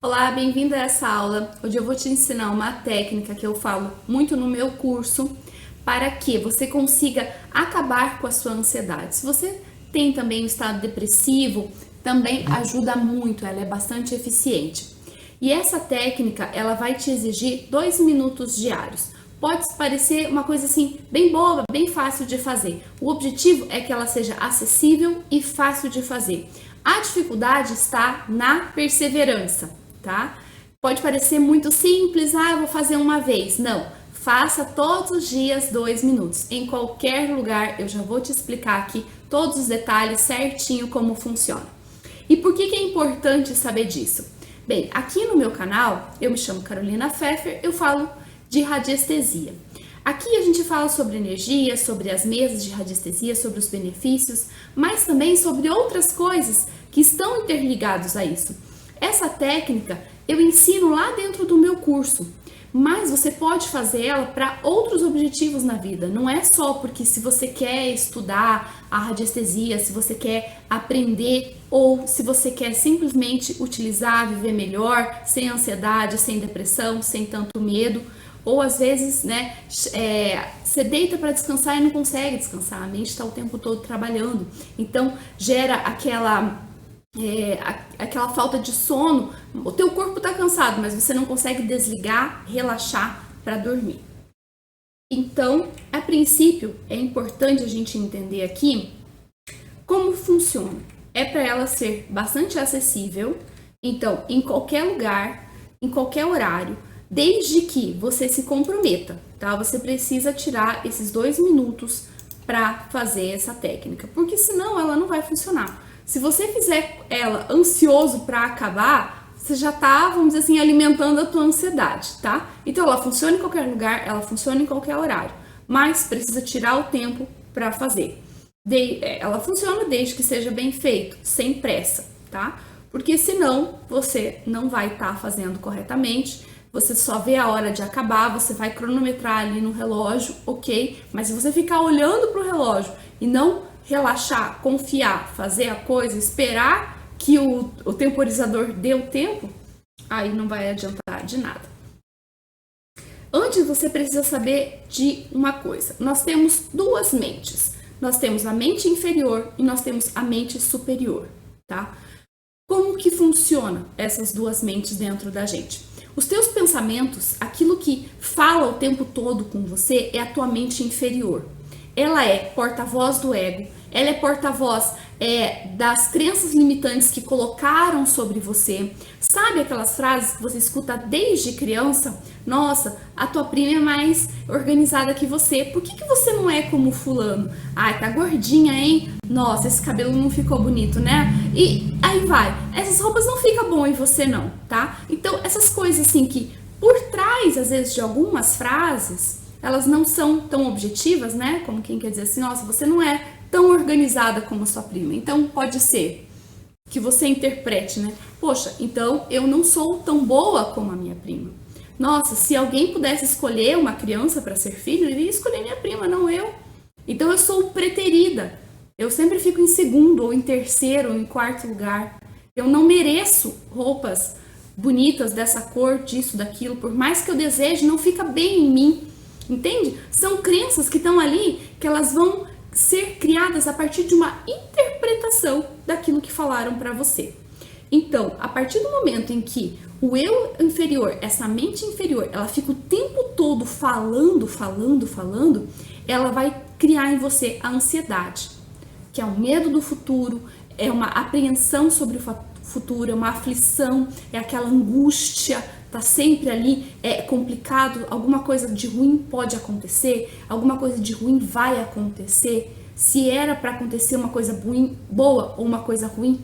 Olá, bem-vindo a essa aula. Hoje eu vou te ensinar uma técnica que eu falo muito no meu curso para que você consiga acabar com a sua ansiedade. Se você tem também um estado depressivo, também ajuda muito, ela é bastante eficiente. E essa técnica, ela vai te exigir 2 minutos diários. Pode parecer uma coisa assim, bem boba, bem fácil de fazer. O objetivo é que ela seja acessível e fácil de fazer. A dificuldade está na perseverança, tá? Pode parecer muito simples, eu vou fazer uma vez. Não, faça todos os dias 2 minutos. Em qualquer lugar, eu já vou te explicar aqui todos os detalhes certinho como funciona. E por que é importante saber disso? Bem, aqui no meu canal, eu me chamo Carolina Pfeffer, eu falo de radiestesia. Aqui a gente fala sobre energia, sobre as mesas de radiestesia, sobre os benefícios, mas também sobre outras coisas que estão interligados a isso. Essa técnica eu ensino lá dentro do meu curso, mas você pode fazer ela para outros objetivos na vida. Não é só porque se você quer estudar a radiestesia, se você quer aprender ou se você quer simplesmente utilizar, viver melhor, sem ansiedade, sem depressão, sem tanto medo. Ou às vezes, né, você deita para descansar e não consegue descansar, a mente está o tempo todo trabalhando. Então gera aquela falta de sono, o teu corpo está cansado, mas você não consegue desligar, relaxar para dormir. Então, a princípio, é importante a gente entender aqui como funciona. É para ela ser bastante acessível, então, em qualquer lugar, em qualquer horário, desde que você se comprometa, tá? Você precisa tirar esses 2 minutos para fazer essa técnica, porque senão ela não vai funcionar. Se você fizer ela ansioso para acabar, você já tá, vamos dizer assim, alimentando a tua ansiedade, tá? Então ela funciona em qualquer lugar, ela funciona em qualquer horário, mas precisa tirar o tempo para fazer. Ela funciona desde que seja bem feito, sem pressa, tá? Porque senão você não vai estar fazendo corretamente, você só vê a hora de acabar, você vai cronometrar ali no relógio, ok? Mas se você ficar olhando para o relógio e não relaxar, confiar, fazer a coisa, esperar que o temporizador dê o tempo, aí não vai adiantar de nada. Antes, você precisa saber de uma coisa. Nós temos duas mentes. Nós temos a mente inferior e nós temos a mente superior, tá? Como que funciona essas duas mentes dentro da gente? Os teus pensamentos, aquilo que fala o tempo todo com você, é a tua mente inferior. Ela é porta-voz do ego, ela é porta-voz das crenças limitantes que colocaram sobre você. Sabe aquelas frases que você escuta desde criança? Nossa, a tua prima é mais organizada que você. Por que você não é como fulano? Ai, tá gordinha, hein? Nossa, esse cabelo não ficou bonito, né? E aí vai. Essas roupas não ficam bom em você não, tá? Então, essas coisas assim que por trás, às vezes, de algumas frases, elas não são tão objetivas, né? Como quem quer dizer assim, nossa, você não é tão organizada como a sua prima. Então, pode ser que você interprete, né? Poxa, então eu não sou tão boa como a minha prima. Nossa, se alguém pudesse escolher uma criança para ser filho, ele ia escolher minha prima, não eu. Então eu sou preterida. Eu sempre fico em segundo, ou em terceiro, ou em quarto lugar. Eu não mereço roupas bonitas dessa cor, disso, daquilo. Por mais que eu deseje, não fica bem em mim. Entende? São crenças que estão ali, que elas vão ser criadas a partir de uma interpretação daquilo que falaram para você. Então, a partir do momento em que o eu inferior, essa mente inferior, ela fica o tempo todo falando, ela vai criar em você a ansiedade, que é o medo do futuro, é uma apreensão sobre o futuro, é uma aflição, é aquela angústia, tá sempre ali, é complicado, alguma coisa de ruim pode acontecer, alguma coisa de ruim vai acontecer. Se era para acontecer uma coisa boa ou uma coisa ruim,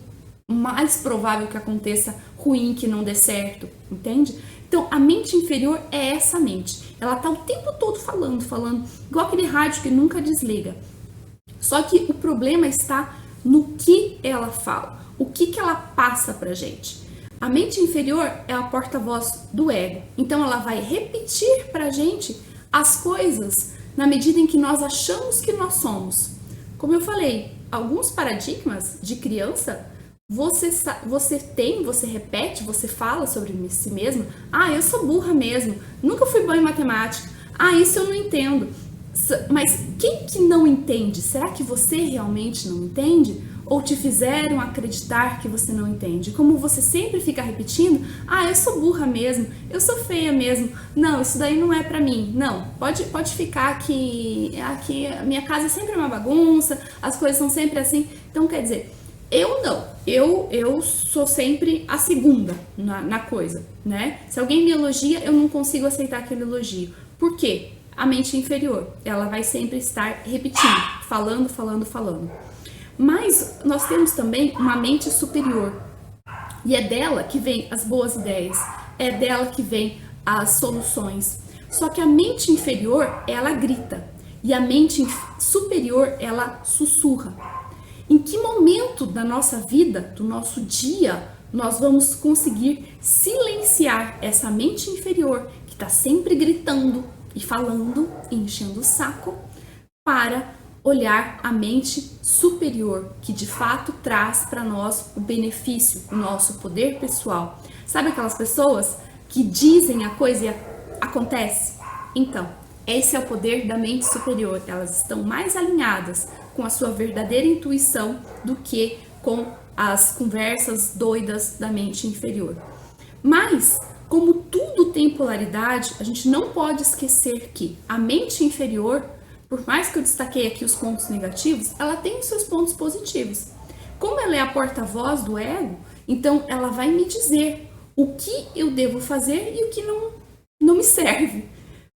mais provável que aconteça ruim, que não dê certo, entende? Então, a mente inferior é essa mente. Ela tá o tempo todo falando, igual aquele rádio que nunca desliga. Só que o problema está no que ela fala, o que ela passa pra gente. A mente inferior é a porta-voz do ego. Então, ela vai repetir pra gente as coisas na medida em que nós achamos que nós somos. Como eu falei, alguns paradigmas de criança você repete, você fala sobre si mesmo. Ah, eu sou burra mesmo, nunca fui boa em matemática. Ah, isso eu não entendo. Mas quem que não entende? Será que você realmente não entende? Ou te fizeram acreditar que você não entende? Como você sempre fica repetindo, ah, eu sou burra mesmo, eu sou feia mesmo, não, isso daí não é pra mim, não, pode ficar aqui a minha casa é sempre uma bagunça, as coisas são sempre assim. Então, quer dizer, eu não, eu sou sempre a segunda na coisa, né? Se alguém me elogia, eu não consigo aceitar aquele elogio. Por quê? A mente inferior, ela vai sempre estar repetindo, falando. Mas nós temos também uma mente superior, e é dela que vem as boas ideias, é dela que vem as soluções. Só que a mente inferior, ela grita, e a mente superior, ela sussurra. Em que momento da nossa vida, do nosso dia, nós vamos conseguir silenciar essa mente inferior, que está sempre gritando e falando, e enchendo o saco, para olhar a mente superior, que de fato traz para nós o benefício, o nosso poder pessoal. Sabe aquelas pessoas que dizem a coisa e acontece? Então, esse é o poder da mente superior. Elas estão mais alinhadas com a sua verdadeira intuição do que com as conversas doidas da mente inferior. Mas, como tudo tem polaridade, a gente não pode esquecer que a mente inferior, por mais que eu destaquei aqui os pontos negativos, ela tem os seus pontos positivos. Como ela é a porta-voz do ego, então ela vai me dizer o que eu devo fazer e o que não me serve.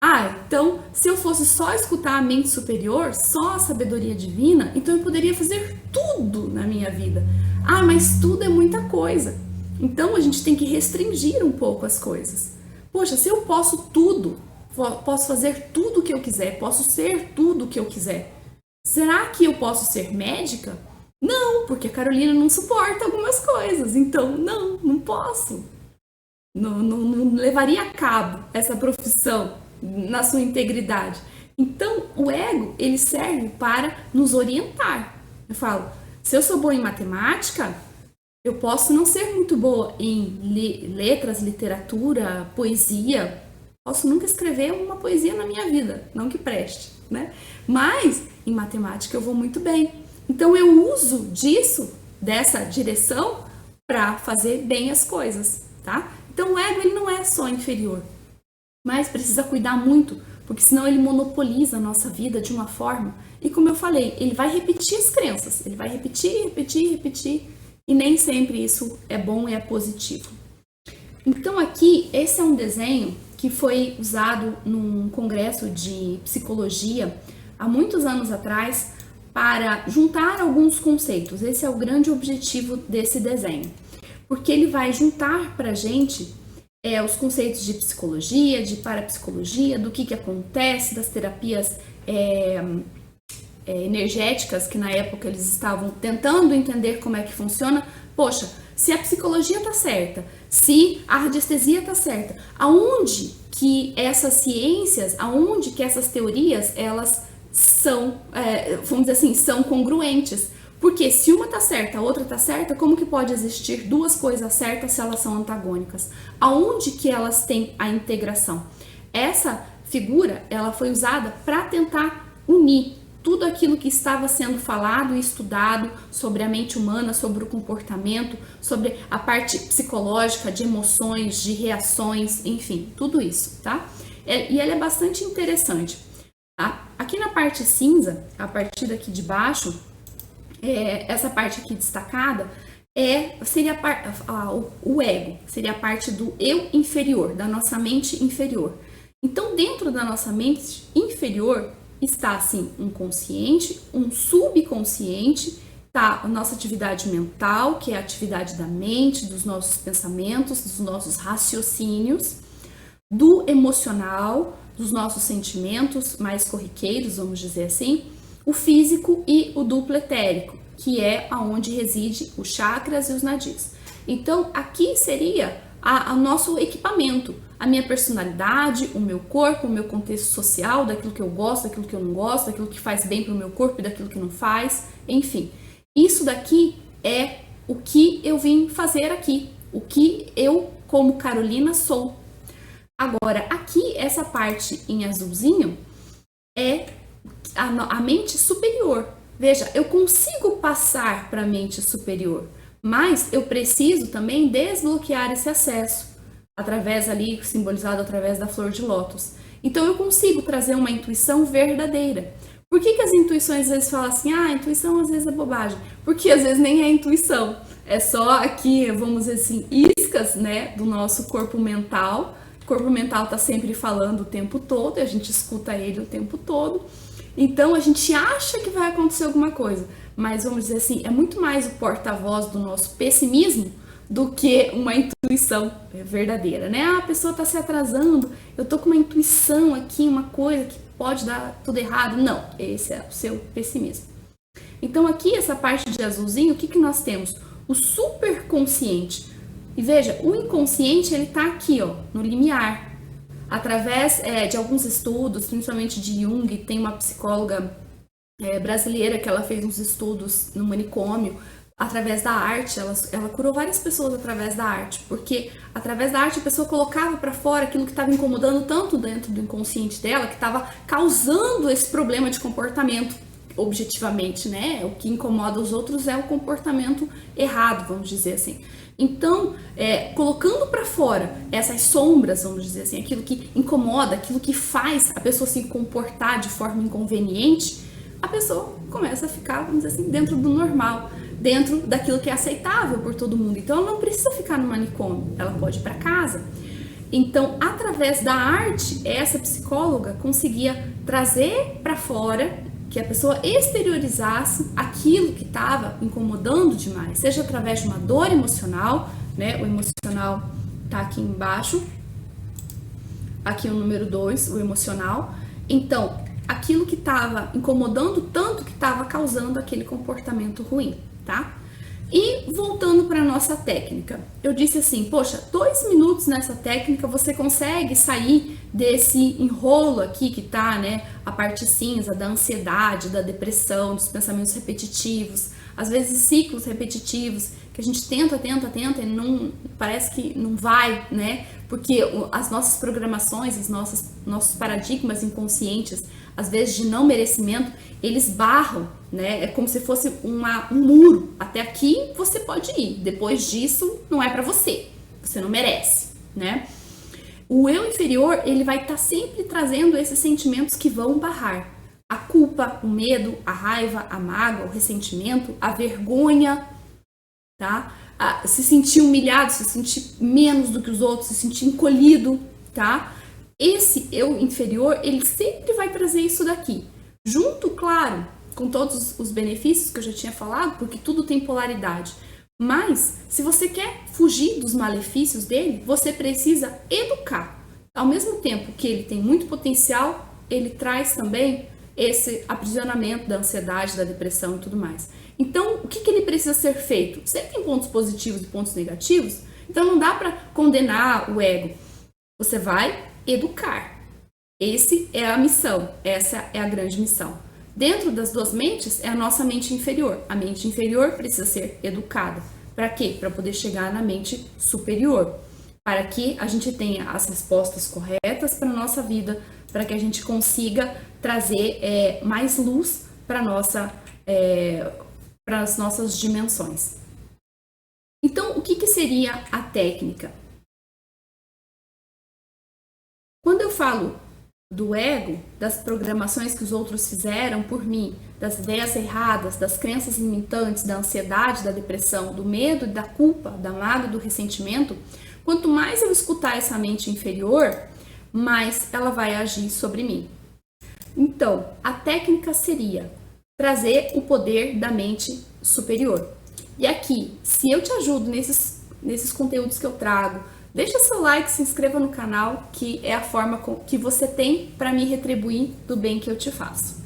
Ah, então se eu fosse só escutar a mente superior, só a sabedoria divina, então eu poderia fazer tudo na minha vida. Ah, mas tudo é muita coisa. Então a gente tem que restringir um pouco as coisas. Poxa, se eu posso tudo, posso fazer tudo o que eu quiser, posso ser tudo o que eu quiser. Será que eu posso ser médica? Não, porque a Carolina não suporta algumas coisas, então não posso. Não levaria a cabo essa profissão na sua integridade. Então, o ego, ele serve para nos orientar. Eu falo, se eu sou boa em matemática, eu posso não ser muito boa em letras, literatura, poesia. Posso nunca escrever uma poesia na minha vida, não que preste, né? Mas em matemática eu vou muito bem. Então eu uso dessa direção, para fazer bem as coisas, tá? Então o ego, ele não é só inferior, mas precisa cuidar muito, porque senão ele monopoliza a nossa vida de uma forma, e como eu falei, ele vai repetir as crenças, ele vai repetir, e nem sempre isso é bom e é positivo. Então aqui, esse é um desenho que foi usado num congresso de psicologia há muitos anos atrás para juntar alguns conceitos. Esse é o grande objetivo desse desenho, porque ele vai juntar para a gente os conceitos de psicologia, de parapsicologia, do que acontece, das terapias energéticas, que na época eles estavam tentando entender como é que funciona. Poxa, se a psicologia tá certa, se a radiestesia tá certa, aonde que essas ciências, aonde que essas teorias, elas são, vamos dizer assim, são congruentes? Porque se uma tá certa, a outra tá certa, como que pode existir duas coisas certas se elas são antagônicas? Aonde que elas têm a integração? Essa figura, ela foi usada para tentar unir tudo aquilo que estava sendo falado e estudado sobre a mente humana, sobre o comportamento, sobre a parte psicológica, de emoções, de reações, enfim, tudo isso, tá? E ela é bastante interessante. Tá? Aqui na parte cinza, a partir daqui de baixo, essa parte aqui destacada, seria o ego, seria a parte do eu inferior, da nossa mente inferior. Então, dentro da nossa mente inferior, está, assim, um consciente, um subconsciente, tá? A nossa atividade mental, que é a atividade da mente, dos nossos pensamentos, dos nossos raciocínios, do emocional, dos nossos sentimentos mais corriqueiros, vamos dizer assim, o físico e o duplo etérico, que é aonde reside os chakras e os nadis. Então, aqui seria o nosso equipamento, a minha personalidade, o meu corpo, o meu contexto social, daquilo que eu gosto, daquilo que eu não gosto, daquilo que faz bem para o meu corpo e daquilo que não faz, enfim. Isso daqui é o que eu vim fazer aqui, o que eu, como Carolina, sou. Agora, aqui, essa parte em azulzinho é a mente superior. Veja, eu consigo passar para a mente superior, mas eu preciso também desbloquear esse acesso, através ali, simbolizado através da flor de lótus. Então, eu consigo trazer uma intuição verdadeira. Por que as intuições às vezes falam assim, a intuição às vezes é bobagem? Porque às vezes nem é intuição, é só aqui, vamos dizer assim, iscas, né, do nosso corpo mental. O corpo mental está sempre falando o tempo todo, e a gente escuta ele o tempo todo. Então a gente acha que vai acontecer alguma coisa, mas vamos dizer assim, é muito mais o porta-voz do nosso pessimismo do que uma intuição verdadeira, né? A pessoa está se atrasando, eu tô com uma intuição aqui, uma coisa que pode dar tudo errado. Não, esse é o seu pessimismo. Então aqui, essa parte de azulzinho, o que nós temos? O superconsciente. E veja, o inconsciente, ele tá aqui, ó, no limiar. Através de alguns estudos, principalmente de Jung, tem uma psicóloga brasileira que ela fez uns estudos no manicômio, através da arte, ela curou várias pessoas através da arte, porque através da arte a pessoa colocava para fora aquilo que estava incomodando tanto dentro do inconsciente dela, que estava causando esse problema de comportamento, objetivamente, né? O que incomoda os outros é o comportamento errado, vamos dizer assim. Então, colocando para fora essas sombras, vamos dizer assim, aquilo que incomoda, aquilo que faz a pessoa se comportar de forma inconveniente, a pessoa começa a ficar, vamos dizer assim, dentro do normal, dentro daquilo que é aceitável por todo mundo. Então, ela não precisa ficar no manicômio, ela pode ir para casa. Então, através da arte, essa psicóloga conseguia trazer para fora, que a pessoa exteriorizasse aquilo que estava incomodando demais, seja através de uma dor emocional, né? O emocional tá aqui embaixo, aqui o número 2, o emocional. Então, aquilo que estava incomodando tanto que estava causando aquele comportamento ruim, tá? E voltando para a nossa técnica, eu disse assim, poxa, 2 minutos nessa técnica você consegue sair desse enrolo aqui que tá, né, a parte cinza da ansiedade, da depressão, dos pensamentos repetitivos, às vezes ciclos repetitivos, que a gente tenta e não, parece que não vai, né, porque as nossas programações, nossos paradigmas inconscientes, às vezes de não merecimento, eles barram, né? É como se fosse um muro. Até aqui você pode ir, depois disso não é para você, você não merece, né? O eu inferior, ele vai estar sempre trazendo esses sentimentos que vão barrar. A culpa, o medo, a raiva, a mágoa, o ressentimento, a vergonha, tá? Se sentir humilhado, se sentir menos do que os outros, se sentir encolhido, tá? Esse eu inferior, ele sempre vai trazer isso daqui. Junto, claro, com todos os benefícios que eu já tinha falado, porque tudo tem polaridade. Mas, se você quer fugir dos malefícios dele, você precisa educar. Ao mesmo tempo que ele tem muito potencial, ele traz também esse aprisionamento da ansiedade, da depressão e tudo mais. Então, o que ele precisa ser feito? Sempre tem pontos positivos e pontos negativos, então não dá para condenar o ego. Você vai educar. Essa é a missão, essa é a grande missão. Dentro das duas mentes é a nossa mente inferior. A mente inferior precisa ser educada. Para quê? Para poder chegar na mente superior. Para que a gente tenha as respostas corretas para a nossa vida, para que a gente consiga trazer mais luz para as nossas dimensões. Então, o que seria a técnica? Quando eu falo do ego, das programações que os outros fizeram por mim, das ideias erradas, das crenças limitantes, da ansiedade, da depressão, do medo, da culpa, da mágoa, do ressentimento, quanto mais eu escutar essa mente inferior, mais ela vai agir sobre mim. Então, a técnica seria trazer o poder da mente superior. E aqui, se eu te ajudo nesses conteúdos que eu trago, deixa seu like, se inscreva no canal, que é a forma que você tem para me retribuir do bem que eu te faço.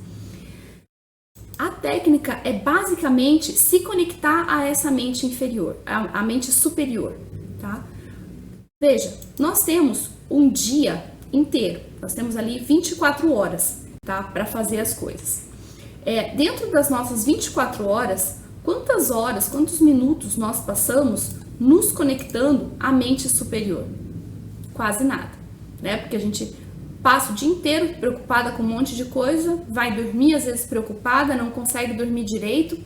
A técnica é basicamente se conectar a essa mente inferior, a mente superior, tá? Veja, nós temos um dia inteiro, nós temos ali 24 horas, tá? Para fazer as coisas. Dentro das nossas 24 horas, Quantas horas, quantos minutos nós passamos nos conectando à mente superior? Quase nada, né? Porque a gente passa o dia inteiro preocupada com um monte de coisa, vai dormir às vezes preocupada, não consegue dormir direito,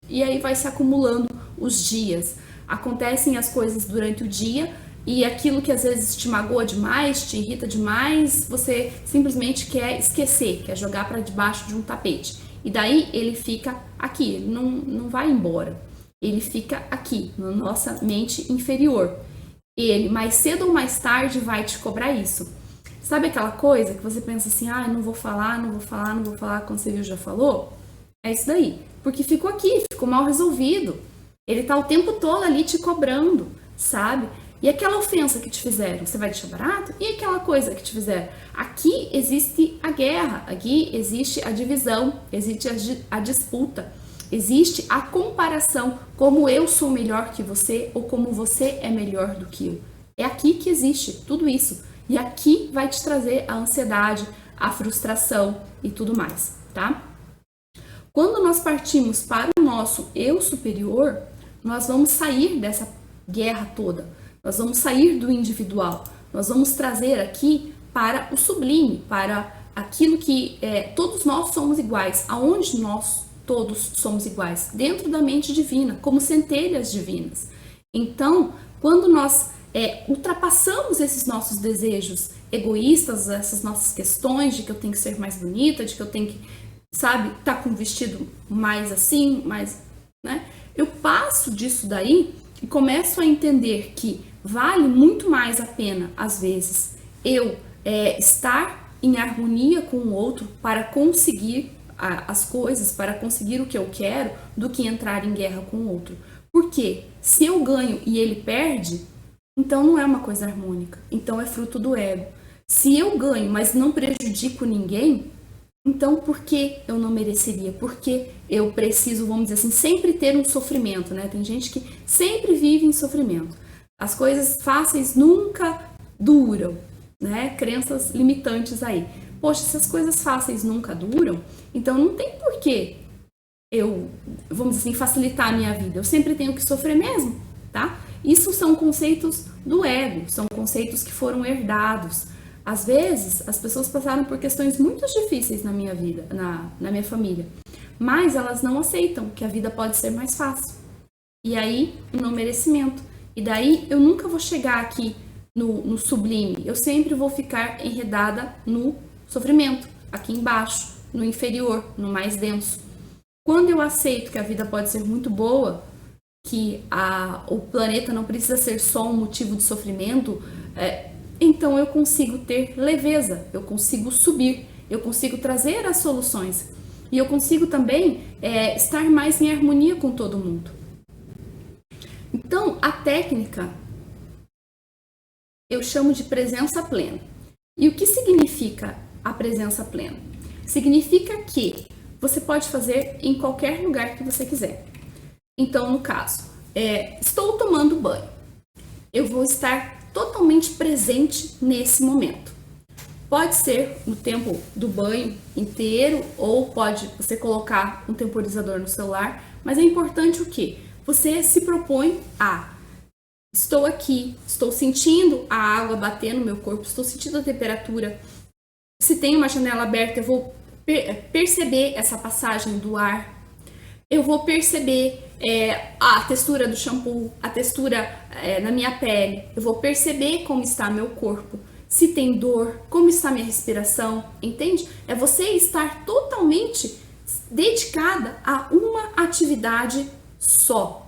e aí vai se acumulando os dias. Acontecem as coisas durante o dia, e aquilo que às vezes te magoa demais, te irrita demais, você simplesmente quer esquecer, quer jogar para debaixo de um tapete. E daí ele fica aqui, ele não vai embora. Ele fica aqui, na nossa mente inferior. Ele, mais cedo ou mais tarde, vai te cobrar isso. Sabe aquela coisa que você pensa assim, ah, não vou falar, quando você viu já falou? É isso daí. Porque ficou aqui, ficou mal resolvido. Ele tá o tempo todo ali te cobrando, sabe? E aquela ofensa que te fizeram, você vai deixar barato? E aquela coisa que te fizeram? Aqui existe a guerra, aqui existe a divisão, existe a disputa, existe a comparação, como eu sou melhor que você ou como você é melhor do que eu. É aqui que existe tudo isso. E aqui vai te trazer a ansiedade, a frustração e tudo mais, tá? Quando nós partimos para o nosso eu superior, nós vamos sair dessa guerra toda. Nós vamos sair do individual, nós vamos trazer aqui para o sublime, para aquilo que todos nós somos iguais, aonde nós todos somos iguais, dentro da mente divina, como centelhas divinas. Então, quando nós ultrapassamos esses nossos desejos egoístas, essas nossas questões de que eu tenho que ser mais bonita, de que eu tenho que, sabe, tá com um vestido mais assim, mais, né? Eu passo disso daí e começo a entender que vale muito mais a pena, às vezes, eu estar em harmonia com o outro para conseguir as coisas, para conseguir o que eu quero, do que entrar em guerra com o outro. Porque se eu ganho e ele perde, então não é uma coisa harmônica, então é fruto do ego. Se eu ganho, mas não prejudico ninguém, então por que eu não mereceria? Porque eu preciso, vamos dizer assim, sempre ter um sofrimento, né? Tem gente que sempre vive em sofrimento. As coisas fáceis nunca duram, né? Crenças limitantes aí. Poxa, se as coisas fáceis nunca duram, então não tem porquê eu, vamos dizer assim, facilitar a minha vida. Eu sempre tenho que sofrer mesmo, tá? Isso são conceitos do ego, são conceitos que foram herdados. Às vezes, as pessoas passaram por questões muito difíceis na minha vida, na minha família, mas elas não aceitam que a vida pode ser mais fácil. E aí, o não merecimento. E daí, eu nunca vou chegar aqui no sublime, eu sempre vou ficar enredada no sofrimento, aqui embaixo, no inferior, no mais denso. Quando eu aceito que a vida pode ser muito boa, que o planeta não precisa ser só um motivo de sofrimento, então eu consigo ter leveza, eu consigo subir, eu consigo trazer as soluções e eu consigo também estar mais em harmonia com todo mundo. Então a técnica eu chamo de presença plena. E o que significa a presença plena? Significa que você pode fazer em qualquer lugar que você quiser. Então, no caso, estou tomando banho. Eu vou estar totalmente presente nesse momento. Pode ser no tempo do banho inteiro ou pode você colocar um temporizador no celular, mas é importante o quê? Você se propõe a estou aqui, estou sentindo a água bater no meu corpo, estou sentindo a temperatura. Se tem uma janela aberta, eu vou perceber essa passagem do ar. Eu vou perceber a textura do shampoo, a textura na minha pele. Eu vou perceber como está meu corpo, se tem dor, como está minha respiração, entende? É você estar totalmente dedicada a uma atividade só.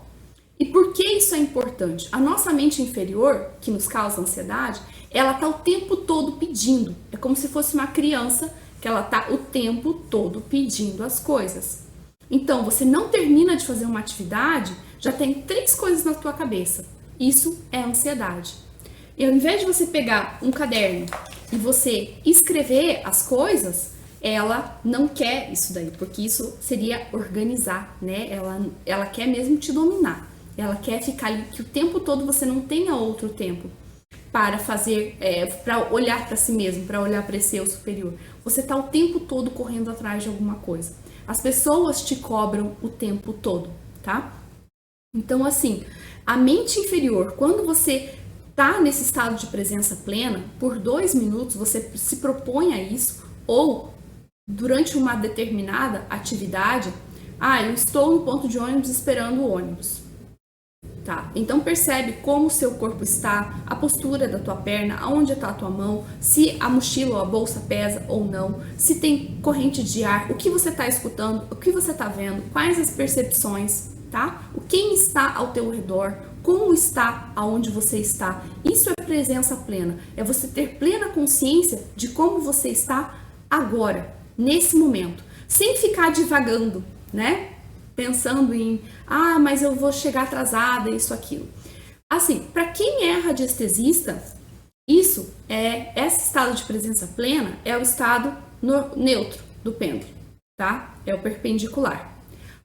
E por que isso é importante? A nossa mente inferior, que nos causa ansiedade, ela está o tempo todo pedindo. É como se fosse uma criança que ela está o tempo todo pedindo as coisas. Então, você não termina de fazer uma atividade, já tem 3 coisas na tua cabeça. Isso é ansiedade. E ao invés de você pegar um caderno e você escrever as coisas, ela não quer isso daí, porque isso seria organizar, né? Ela quer mesmo te dominar. Ela quer ficar ali que o tempo todo você não tenha outro tempo para fazer, para olhar para si mesmo, para olhar para esse eu superior. Você está o tempo todo correndo atrás de alguma coisa. As pessoas te cobram o tempo todo, tá? Então, assim, a mente inferior, quando você tá nesse estado de presença plena, por 2 minutos você se propõe a isso, ou durante uma determinada atividade, eu estou no ponto de ônibus esperando o ônibus. Tá? Então percebe como o seu corpo está, a postura da tua perna, aonde está a tua mão, se a mochila ou a bolsa pesa ou não, se tem corrente de ar, o que você está escutando, o que você está vendo, quais as percepções, tá? O quem está ao teu redor, como está aonde você está. Isso é presença plena, é você ter plena consciência de como você está agora, nesse momento, sem ficar divagando, né? Pensando em, mas eu vou chegar atrasada, isso, aquilo. Assim, para quem é radiestesista, esse estado de presença plena é o estado neutro do pêndulo, tá? É o perpendicular.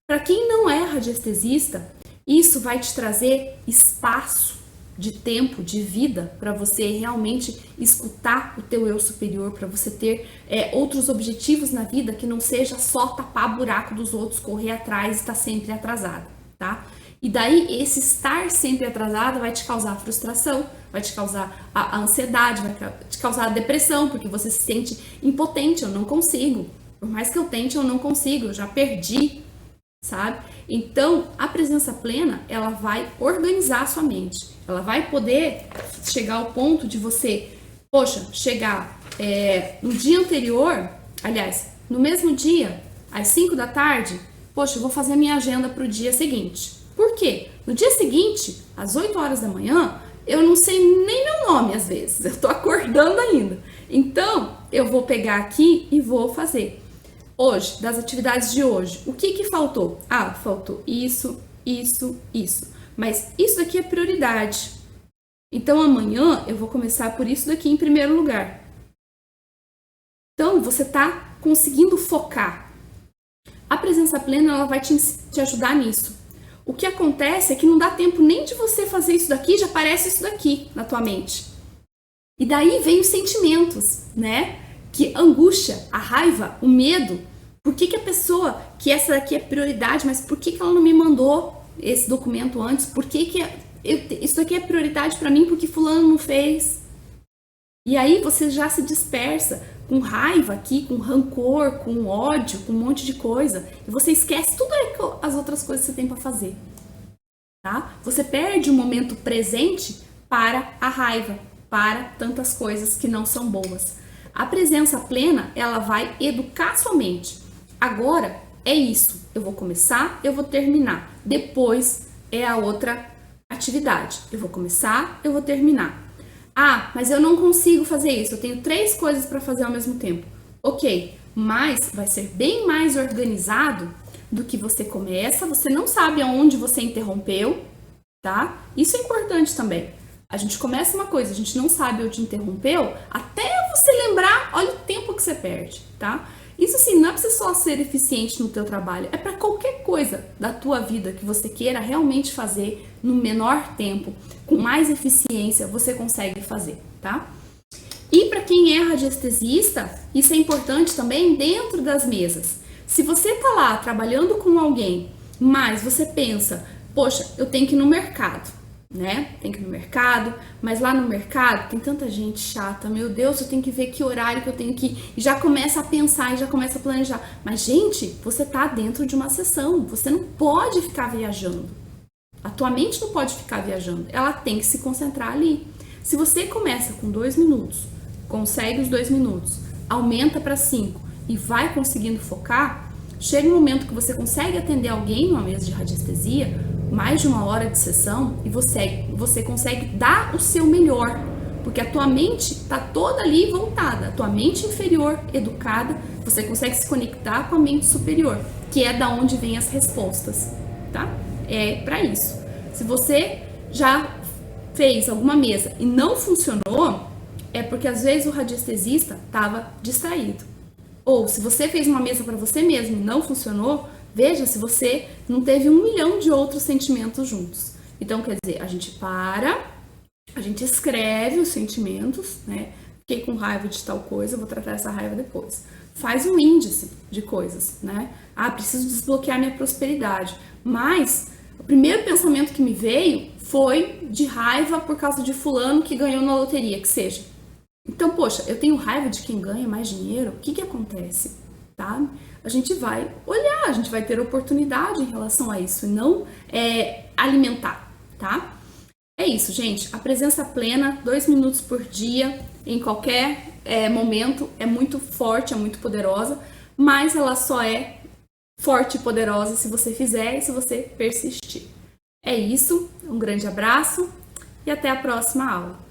Para quem não é radiestesista, isso vai te trazer espaço de tempo, de vida, para você realmente escutar o teu eu superior, para você ter outros objetivos na vida que não seja só tapar buraco dos outros, correr atrás e estar sempre atrasada, tá? E daí esse estar sempre atrasada vai te causar frustração, vai te causar a ansiedade, vai te causar a depressão, porque você se sente impotente, eu não consigo. Por mais que eu tente, eu não consigo, eu já perdi, sabe? Então, a presença plena, ela vai organizar a sua mente. Ela vai poder chegar ao ponto de você, chegar no dia anterior, aliás, no mesmo dia, às 5 da tarde, eu vou fazer a minha agenda para o dia seguinte. Por quê? No dia seguinte, às 8 horas da manhã, eu não sei nem meu nome às vezes, eu tô acordando ainda. Então, eu vou pegar aqui e vou fazer. Hoje, das atividades de hoje, o que faltou? Faltou isso. Mas isso daqui é prioridade. Então, amanhã eu vou começar por isso daqui em primeiro lugar. Então, você tá conseguindo focar. A presença plena, ela vai te ajudar nisso. O que acontece é que não dá tempo nem de você fazer isso daqui, já aparece isso daqui na tua mente. E daí vem os sentimentos, né? Que angústia, a raiva, o medo. Por que a pessoa, que essa daqui é prioridade, mas por que ela não me mandou esse documento antes? Por que isso daqui é prioridade para mim porque fulano não fez? E aí você já se dispersa com raiva aqui, com rancor, com ódio, com um monte de coisa. E você esquece tudo as outras coisas que você tem para fazer. Tá? Você perde o momento presente para a raiva, para tantas coisas que não são boas. A presença plena, ela vai educar sua mente. Agora é isso, eu vou começar, eu vou terminar. Depois é a outra atividade. Eu vou começar, eu vou terminar. Mas eu não consigo fazer isso, eu tenho 3 coisas para fazer ao mesmo tempo. Ok, mas vai ser bem mais organizado do que você começa, você não sabe aonde você interrompeu, tá? Isso é importante também. A gente começa uma coisa, a gente não sabe onde interrompeu, até você lembrar, olha o tempo que você perde, tá? Isso assim, não é pra você só ser eficiente no teu trabalho, é para qualquer coisa da tua vida que você queira realmente fazer no menor tempo, com mais eficiência, você consegue fazer, tá? E para quem é radiestesista, isso é importante também dentro das mesas. Se você tá lá trabalhando com alguém, mas você pensa, eu tenho que ir no mercado, né? Tem que ir no mercado, mas lá no mercado tem tanta gente chata, meu Deus, eu tenho que ver que horário que eu tenho que ir, e já começa a pensar e já começa a planejar. Mas, gente, você tá dentro de uma sessão, você não pode ficar viajando. A tua mente não pode ficar viajando, ela tem que se concentrar ali. Se você começa com 2 minutos, consegue os 2 minutos, aumenta para 5 e vai conseguindo focar, chega um momento que você consegue atender alguém numa mesa de radiestesia, mais de 1 hora de sessão, e você consegue dar o seu melhor, porque a tua mente está toda ali voltada, a tua mente inferior, educada, você consegue se conectar com a mente superior, que é da onde vem as respostas, tá? É para isso. Se você já fez alguma mesa e não funcionou, é porque às vezes o radiestesista estava distraído. Ou se você fez uma mesa para você mesmo e não funcionou, veja se você não teve 1 milhão de outros sentimentos juntos. Então, quer dizer, a gente para, a gente escreve os sentimentos, né? fiquei com raiva de tal coisa, eu vou tratar essa raiva depois. Faz um índice de coisas, né? Ah, preciso desbloquear minha prosperidade. Mas o primeiro pensamento que me veio foi de raiva por causa de fulano que ganhou na loteria, que seja. Então, poxa, eu tenho raiva de quem ganha mais dinheiro, o que que acontece? Tá? A gente vai olhar, a gente vai ter oportunidade em relação a isso, e não alimentar, tá? É isso, gente. A presença plena, 2 minutos por dia, em qualquer momento, é muito forte, é muito poderosa, mas ela só é forte e poderosa se você fizer e se você persistir. É isso, um grande abraço e até a próxima aula.